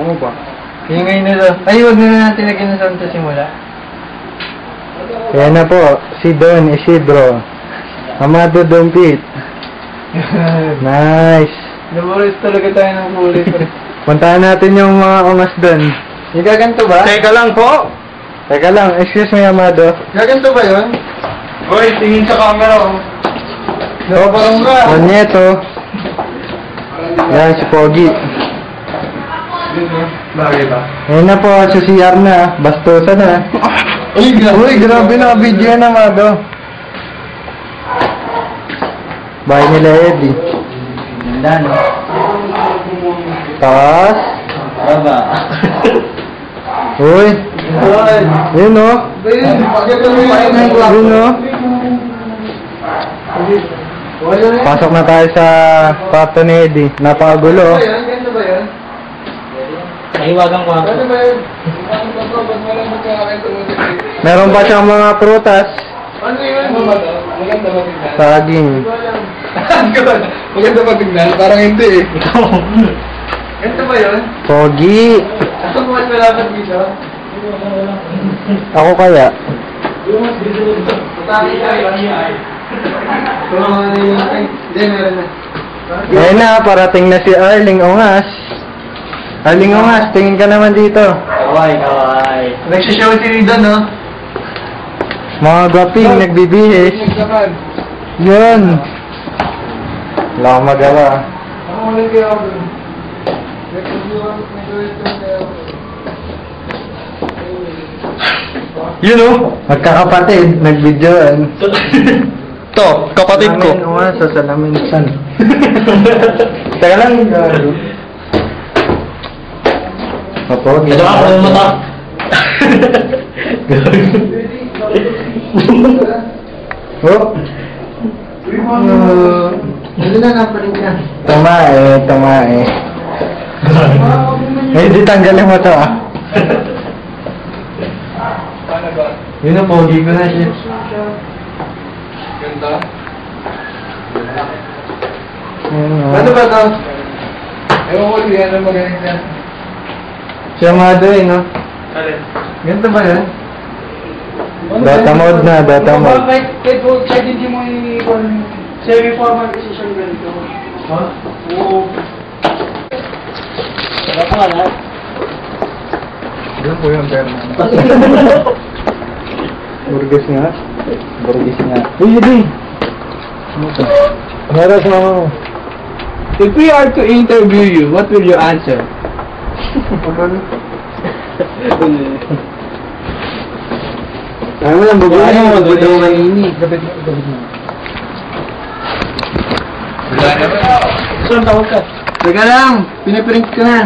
Ano ba? Ingay na daw. Ay, huwag na natin lagyan ng sound sa simula. Ayan na po, si Don Isidro. Amado Dompit. Nice. Nabulis talaga tayo ng huli. Puntahan natin yung mga ungas doon. Gaganto ba? Teka lang po. Teka lang, excuse me, Amado. Gaganto ba yun? Hoy, tingin sa camera ko. Napaparang ka. Onyeto. Yan, si Pogi. Bagay ba? Ayan na po, sa CR na. Bastusa na. Uy, grabe na video na, Amado. Bahay nila Eddie. Ganda, no? Taas. Baba. Uy. Yun o. Yun o. Pasok na tayo sa kwarto ni Eddie. Napakagulo. Ganda ba yun? Nahiwagan ko ako. Ganda ba yun? Meron pa siyang mga prutas. Ano yun? Maganda ba tignan? Saging. Maganda ba tignan? Parang hindi eh. Ganda ba yun? Pogi. Ako mas malapad dito. Ako kaya. Matami tayo. Hindi, meron na. Ngayon na, parating na si Arling Ongas. Arling Ongas, tingin ka naman dito. Kaway. Nagsishow si Rido, no? Mga gwaping, nagbibihis. Nagsakad. Yun. Wala akong magawa. Ako ulit kayo ako dun. Yun o. Magkakapatid, nag-videoan. To, kapatid ko. Salamin Ongas, sa salamin san. Teka lang. Opo, Ito ako yung mata. Oh. Dito na napaling ka. Tama eh. Eh, di tanggalin mo to ah. Paano ba? Yun na, pogi ko na siya. Ganda. Ano ba to? Ewan ko, hindi yan ang magaling yan. Siya Amado eh, no? Alin? Ganda ba yan? Data mode na, data mode. Kahit hindi mo i-call semi-formal decision ganito. Ha? Oo. Sarap nga na. Doon po yung term. Burgess nga. Burgess nga. Uy, Eddie! Meron sa mga mo. If we are to interview you, what will you answer? Ayaw mo lang, babae. Ayaw mo, Magbudaw babae. manini. Gabit mo. Wala na ba? Saan tawag ka? Teka lang, pinaprint ko na.